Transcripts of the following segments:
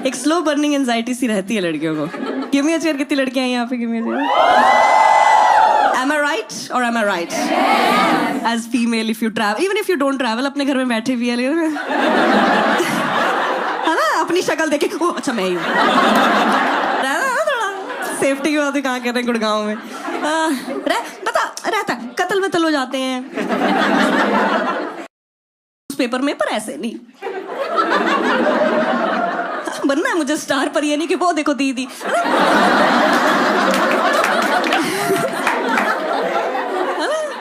एक slow burning anxiety सी रहती है लड़कियों को। गिव मी अ चेयर, कितनी लड़कियां हैं यहाँ पे? Give me a chair. Am I right or am I right? Yes. As female, if you travel, even if you don't travel, अपने घर में बैठे भी है ना, अपनी शक्ल देखे ओ अच्छा मैं ही हूँ। थोड़ा सेफ्टी की बात कहाँ कर रहे हैं गुड़गांव में। रहता कत्ल वत्ल हो जाते हैं उस पेपर में, पर ऐसे नहीं बनना है मुझे स्टार पर, ये नहीं कि वो देखो दीदी।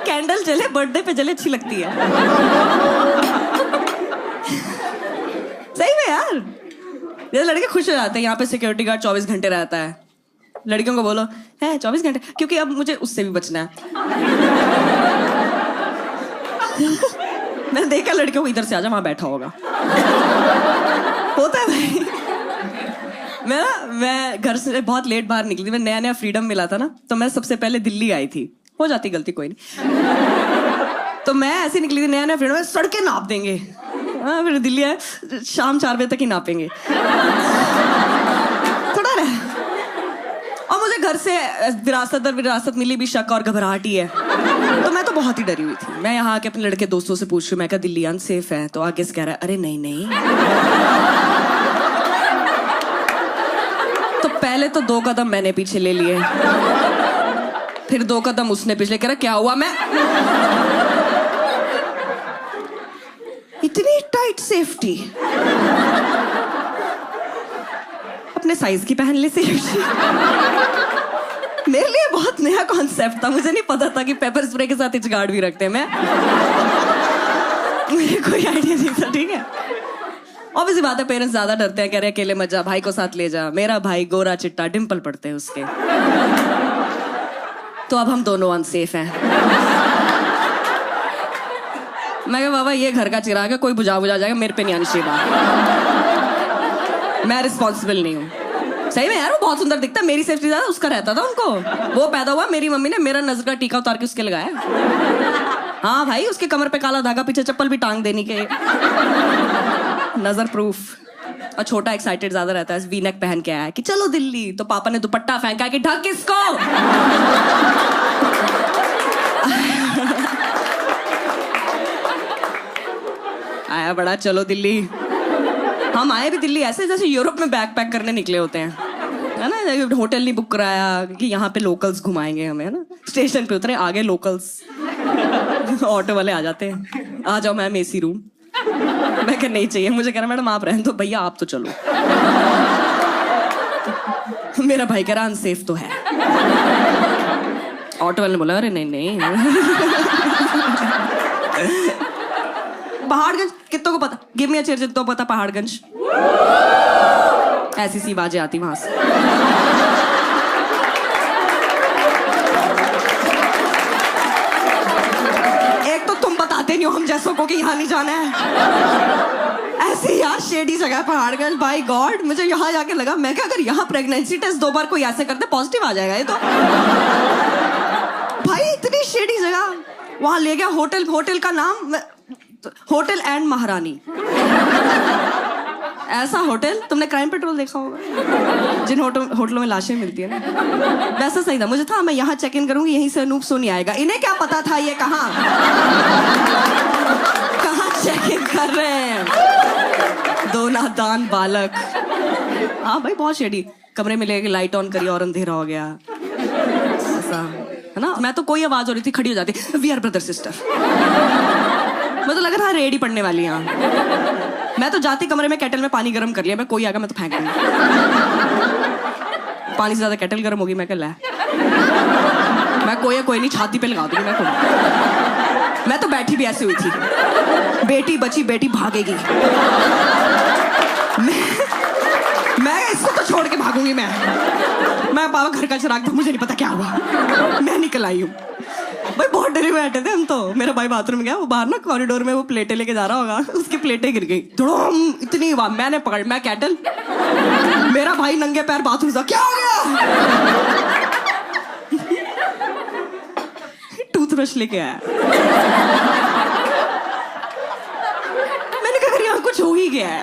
कैंडल जले बर्थडे पे जले अच्छी लगती है। सही में यार, ये लड़के खुश हो जाते हैं। यहाँ पे सिक्योरिटी गार्ड 24 घंटे रहता है। लड़कियों को बोलो है 24 घंटे, क्योंकि अब मुझे उससे भी बचना है। मैंने देखा लड़कियों को, इधर से आजा, वहां बैठा होगा। होता है भाई। मैं घर से बहुत लेट बाहर निकली थी। मैं नया नया फ्रीडम मिला था ना, तो मैं सबसे पहले दिल्ली आई थी। हो जाती गलती, कोई नहीं। तो मैं ऐसे निकली थी, नया नया फ्रीडम में, सड़कें नाप देंगे। हाँ, फिर दिल्ली आए, शाम 4 बजे तक ही नापेंगे। थोड़ा रहे। और मुझे घर से विरासत दर विरासत मिली भी शक और घबराहट ही है। तो मैं तो बहुत ही डरी हुई थी। मैं यहाँ आके अपने लड़के दोस्तों से पूछ रही हूँ, मैं कहा दिल्ली अनसेफ है? तो आगे से कह रहा है अरे नहीं नहीं। तो पहले तो 2 कदम मैंने पीछे ले लिए, फिर 2 कदम उसने पिछले। कह रहा क्या हुआ? मैं इतनी टाइट सेफ्टी, अपने साइज की पहन ले सेफ्टी। मेरे लिए बहुत नया कॉन्सेप्ट था। मुझे नहीं पता था कि पेपर स्प्रे के साथ गार्ड भी रखते हैं। मुझे कोई आइडिया नहीं था। ठीक है, ऑब्वियसली बात है, पेरेंट्स ज्यादा डरते हैं। कह रहे अकेले मत जा, भाई को साथ ले जा। मेरा भाई गोरा चिट्टा डिंपल पड़ते हैं उसके। तो अब हम दोनों अनसेफ हैं। मैं कहा बाबा ये घर का चिराग है, कोई बुझा जाएगा, मेरे पे नहीं आनी चाहिए बात। मैं रिस्पॉन्सिबल नहीं हूँ। सही में यार, वो बहुत सुंदर दिखता है। मेरी सेफ्टी ज्यादा उसका रहता था उनको। वो पैदा हुआ, मेरी मम्मी ने मेरा नजर का टीका उतार के उसके लगाया। हाँ भाई, उसके कमर पे काला धागा, पीछे चप्पल भी टांग देनी के, नजर प्रूफ। और छोटा एक्साइटेड ज्यादा रहता है, वी नेक पहन के आया कि चलो दिल्ली। तो पापा ने दुपट्टा फेंका कि ढक किसको। आया बड़ा चलो दिल्ली। हम आए भी दिल्ली ऐसे जैसे यूरोप में बैग पैक करने निकले होते हैं, है ना। होटल नहीं बुक कराया कि यहाँ पे लोकल्स घुमाएंगे हमें, है ना। स्टेशन पे उतरे, आगे लोकल्स ऑटो वाले आ जाते हैं, आ जाओ मैम एसी रूम। मैं कह नहीं चाहिए मुझे। कह रहा मैडम आप रहने दो। भैया आप तो चलो। मेरा भाई कह रहा अनसेफ तो है। ऑटो वाले ने बोला अरे नहीं नहीं। पहाड़गंज कितनों को पता? गिव मी अ चेयर जितनों को पता पहाड़गंज। ऐसी सी बाजें आती वहां से। एक तो तुम बताते नहीं हो हम जैसों को कि यहाँ नहीं जाना है। ऐसी यार शेडी जगह है पहाड़गंज। बाय गॉड, मुझे यहाँ जाके लगा, मैं क्या अगर यहाँ प्रेगनेंसी टेस्ट 2 बार कोई ऐसे करते पॉजिटिव आ जाएगा ये तो। भाई इतनी शेडी जगह। वहां ले गया होटल का नाम होटल एंड महारानी। ऐसा होटल, तुमने क्राइम पेट्रोल देखा होगा, जिन होटलों में लाशें मिलती है ना, वैसा सही था। मुझे था मैं यहाँ चेक इन करूंगी, यहीं से अनूप सोनी आएगा। इन्हें क्या पता था ये कहाँ चेक इन कर रहे हैं। 2 नादान बालक। हाँ भाई बहुत शेडी। कमरे में लेके लाइट ऑन करी और अंधेरा हो गया, ऐसा है ना। मैं तो कोई आवाज हो रही थी, खड़ी हो जाती, वी आर ब्रदर सिस्टर। मैं तो लग रहा रेडी पड़ने वाली यहाँ। मैं तो जाती कमरे में केटल में पानी गर्म कर लिया। मैं कोई आगा मैं तो फेंक दूंगी। पानी से ज्यादा केटल गर्म होगी। मैं कह मैं कोई नहीं, छाती पे लगा दूंगी। मैं तो बैठी भी ऐसे हुई थी, बेटी बची बेटी भागेगी। मैं इसको तो छोड़ के भागूंगी। मैं पापा घर का चिराग था, मुझे नहीं पता क्या हुआ, मैं निकल आई हूँ। भाई बहुत डरे हुए बैठे थे हम तो। मेरा भाई बाथरूम गया, वो बाहर ना कॉरिडोर में वो प्लेटें लेके जा रहा होगा, उसकी प्लेटें गिर गई धड़ोम। इतनी मैंने पकड़, मैं कैटल, मेरा भाई नंगे पैर बाथरूम जा, क्या हो गया। टूथब्रश लेके आया। मैंने कहा यहाँ कुछ कुछ हो ही गया है।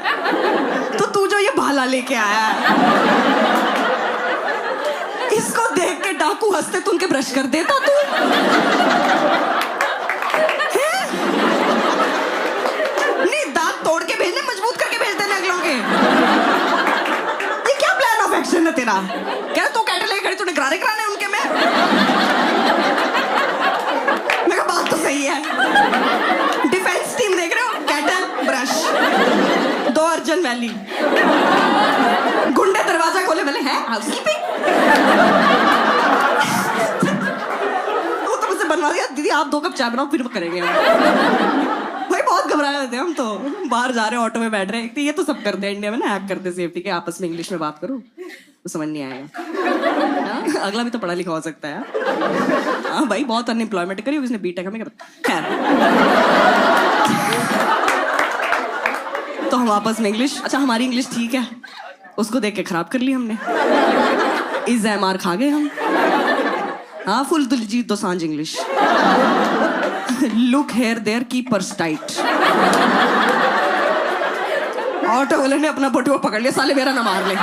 तो तू जो ये भाला लेके आया है, इसको देख के डाकू हंसते तुम के ब्रश कर देता तू? नहीं, दांत तोड़ के भेजने, मजबूत करके भेजते नगलों के। ये क्या प्लान ऑफ एक्शन है तेरा? क्या तू कैटल लेके खड़ी, तूने गरारे कराने उनके में? मेरा बात तो सही है। डिफेंस टीम देख रहे हो? कैटल, ब्रश, 2 अर्जन वैली, गुंडे दरवाजा खोले, बोले है हाउसकीपिंग। वो तो मुझसे बनवा दिया, दीदी आप 2 कप चाय बनाओ फिर करेंगे। भाई बहुत घबराए होते हैं हम तो। बाहर जा रहे हैं, ऑटो में बैठ रहे हैं। ये तो सब करते हैं इंडिया में ना, हैक करते सेफ्टी के, आपस में इंग्लिश में बात करो तो समझ नहीं आएगा। अगला भी तो पढ़ा लिखा हो सकता है। हाँ भाई, बहुत अनएम्प्लॉयमेंट करी उसने, बीटेक हमें क्या पता। खैर, तो हम आपस में इंग्लिश, अच्छा हमारी इंग्लिश ठीक है, उसको देख के खराब कर ली हमने। इस मार खा गए हम। हाँ, full Diljit Dosanjh English. Look here there keepers tight. Auto वाले ने अपना बटुआ पकड़ लिया, साले मेरा ना मार ले।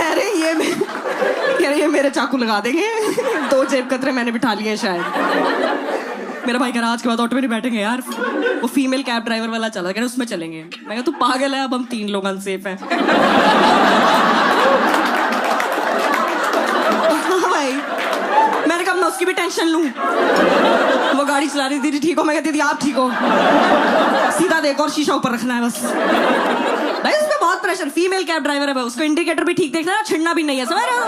अरे ये मेरे चाकू लगा देंगे। 2 जेब कतरे मैंने बिठा लिए शायद। मेरा भाई कह रहा आज के बाद ऑटो में नहीं बैठेंगे यार, वो फीमेल कैब ड्राइवर वाला चला, कह रहे उसमें चलेंगे। मैं कहा तू पागल है, अब हम 3 लोग अनसेफ हैं। भाई मैंने कहा मैं उसकी भी टेंशन लूं। वो गाड़ी चला रही, दीदी ठीक हो? मैं कहती दीदी आप ठीक हो? सीधा देखो और शीशा ऊपर रखना है बस। भाई उसमें बहुत प्रेशर, फीमेल कैब ड्राइवर है भाई, उसको इंडिकेटर भी ठीक देखना है, छिड़ना भी नहीं है, समझ रहे हो?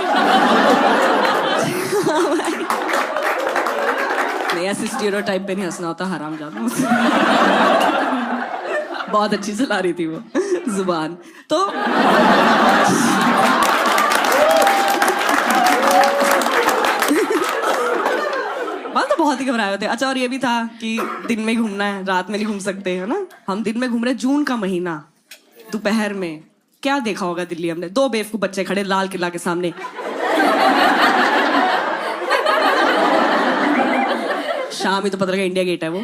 नहीं, ऐसे स्टीरियोटाइप पे नहीं हंसना होता, हरामजादा। बहुत अच्छी चला रही थी वो जुबान तो। बात तो बहुत ही घबराए होते। अच्छा, और ये भी था कि दिन में घूमना है, रात में नहीं घूम सकते, है ना? हम दिन में घूम रहे, जून का महीना, दोपहर में। क्या देखा होगा दिल्ली हमने? 2 बेवकूफ बच्चे खड़े लाल किला के सामने। शाम ही तो पता लगा इंडिया गेट है वो।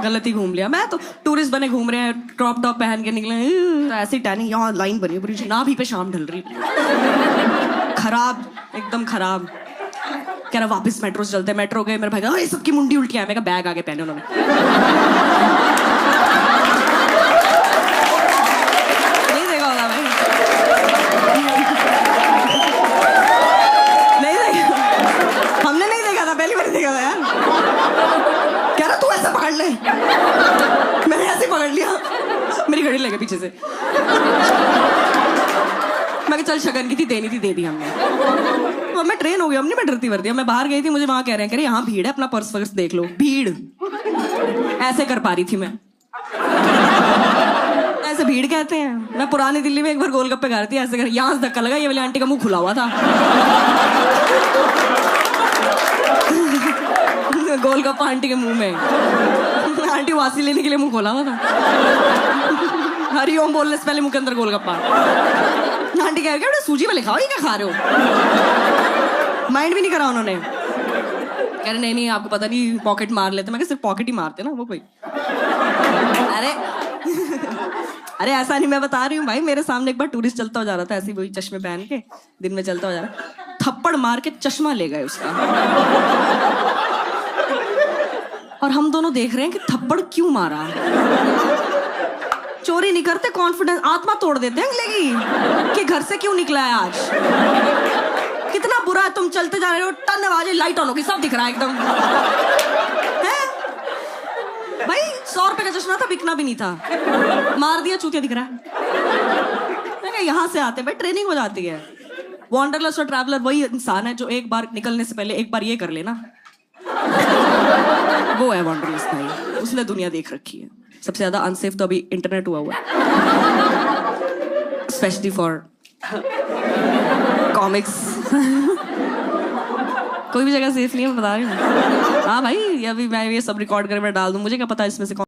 गलती घूम लिया। मैं तो टूरिस्ट बने घूम रहे हैं, क्रॉप टॉप पहन के निकले, तो ऐसी टैनिंग, यहाँ लाइन बनी पूरी, ना भी पे शाम ढल रही, खराब, एकदम खराब। कह रहा वापस मेट्रो से चलते हैं। मेट्रो गए, मेरे भाई कहा सबकी मुंडी उल्टी है। मैं कहा बैग आगे पहने उन्होंने। नहीं देखा होगा भाई, नहीं देखा, हमने नहीं देखा था, पहली बार देखा था यार। कह रहा तू ऐसे पकड़ ले, मैंने ऐसे पकड़ लिया, मेरी घड़ी लगे पीछे से। मैं चल शगन की थी, देनी थी, दे दी हमने। तो मैं ट्रेन हो गया, हमने मैं डरती वर्ती, मैं बाहर गई थी, मुझे वहां कह रहे हैं यहाँ भीड़ है, अपना पर्स वर्स देख लो। भीड़ ऐसे कर पा रही थी मैं, ऐसे भीड़ कहते हैं। मैं पुरानी दिल्ली में एक बार गोलगप्पे खा रही थी, ऐसे कर, यहाँ से धक्का लगा, ये वाली आंटी का मुंह खुला हुआ था। गोलगप्पा आंटी के मुंह में, आंटी वासी लेने के लिए मुंह खोला हुआ था। हरिओम बोलने से पहले मुंह के अंदर गोलगप्पा। आंटी कह रही है सूजी वाले खाओ, ये क्या खा रहे हो? माइंड भी नहीं करा उन्होंने। कह रहे नहीं आपको पता नहीं, पॉकेट मार लेते। मैं सिर्फ पॉकेट ही मारते ना वो कोई। अरे ऐसा नहीं, मैं बता रही हूँ भाई, मेरे सामने एक बार टूरिस्ट चलता हो जा रहा था, ऐसे वही चश्मे पहन के, दिन में चलता हो जा रहा, थप्पड़ मार के चश्मा ले गए उसका। और हम दोनों देख रहे हैं कि थप्पड़ क्यों मारा। चोरी नहीं करते, कॉन्फिडेंस, आत्मा तोड़ देते हैं अगले की कि घर से क्यों निकला है आज। कितना बुरा है, तुम चलते जा रहे हो, टन आवाज, लाइट ऑन होगी, सब दिख रहा है एकदम। है भाई 100 रुपए का चश्मा था, बिकना भी नहीं था, मार दिया, चूतिया दिख रहा है। यहाँ से आते भाई, ट्रेनिंग हो जाती है। वॉन्डरलस्ट और ट्रैवलर वही इंसान है जो एक बार निकलने से पहले एक बार ये कर लेना। वो है वॉन्डरलस्ट भाई, उसने दुनिया देख रखी है। सबसे ज्यादा अनसेफ तो अभी इंटरनेट हुआ है, स्पेशली फॉर कॉमिक्स। कोई भी जगह सेफ नहीं है, मैं बता रही हूँ। हाँ भाई, अभी मैं ये सब रिकॉर्ड करके मैं डाल दूं, मुझे क्या पता इसमें से